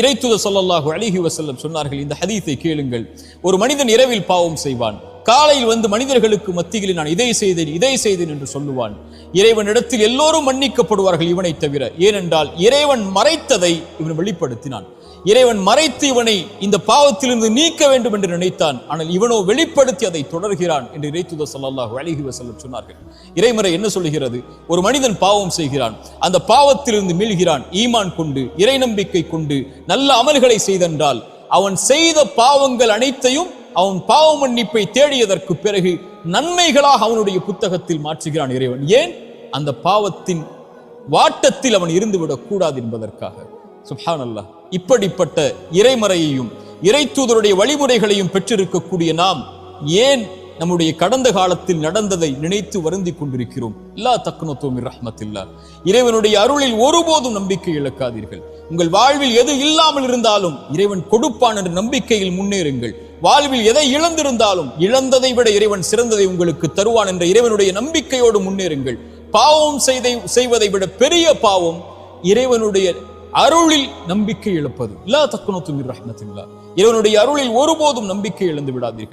இறைத்தூதர் ஸல்லல்லாஹு அலைஹி வஸல்லம் சொன்னார்கள், இந்த ஹதீஸை கேளுங்கள். ஒரு மனிதன் இரவில் பாவம் செய்வான், காலையில் வந்து மனிதர்களுக்கு மத்தியில் நான் இதை செய்தேன் என்று சொல்லுவான். இறைவனிடத்தில் எல்லோரும் மன்னிக்கப்படுவார்கள் இவனை தவிர. ஏனென்றால் இறைவன் மறைத்ததை இவன் வெளிப்படுத்தினான். இறைவன் மறைத்து இவனை இந்த பாவத்திலிருந்து நீக்க வேண்டும் என்று நினைத்தான். ஆனால் இவனோ வெளிப்படுத்தி அதை தொடர்கிறான் என்று இறைத்தூதர் ஸல்லல்லாஹு அலைஹி வஸல்லம் சொன்னார்கள். இறைமறை என்ன சொல்லுகிறது? ஒரு மனிதன் பாவம் செய்கிறான், அந்த பாவத்திலிருந்து மீள்கிறான், ஈமான் கொண்டு இறை நம்பிக்கை கொண்டு நல்ல அமல்களை செய்தென்றால் அவன் செய்த பாவங்கள் அனைத்தையும் அவன் பாவ மன்னிப்பை தேடியதற்கு பிறகு நன்மைகளாக அவனுடைய புத்தகத்தில் மாற்றுகிறான் இறைவன். ஏன்? அந்த பாவத்தின் வாட்டத்தில் அவன் இருந்துவிடக் கூடாது என்பதற்காக. சுப்ஹானல்லாஹ். இப்படிப்பட்ட இறைமறையையும் இறை தூதருடைய வழிமுறைகளையும் பெற்றிருக்கக்கூடிய நாம் ஏன் நம்முடைய கடந்த காலத்தில் நடந்ததை நினைத்து வருந்தி கொண்டிருக்கிறோம்? லா தக்னது மின் ரஹ்மத்தில்லாஹ். இறைவனுடைய அருளில் ஒருபோதும் நம்பிக்கை இழக்காதீர்கள். உங்கள் வாழ்வில் எது இல்லாமல் இருந்தாலும் இறைவன் கொடுப்பான் என்ற நம்பிக்கையில் முன்னேறுங்கள். வாழ்வில் எதை இழந்திருந்தாலும் இழந்ததை விட இறைவன் சிறந்ததை உங்களுக்கு தருவான் என்ற இறைவனுடைய நம்பிக்கையோடு முன்னேறுங்கள். பாவம் செய்வதை விட பெரிய பாவம் இறைவனுடைய அருளில் நம்பிக்கை இழப்பது. லா தக்னது மின் ரஹ்மத்தில்லாஹ். இறைவனுடைய அருளில் ஒருபோதும் நம்பிக்கை இழந்து விடாதீர்கள்.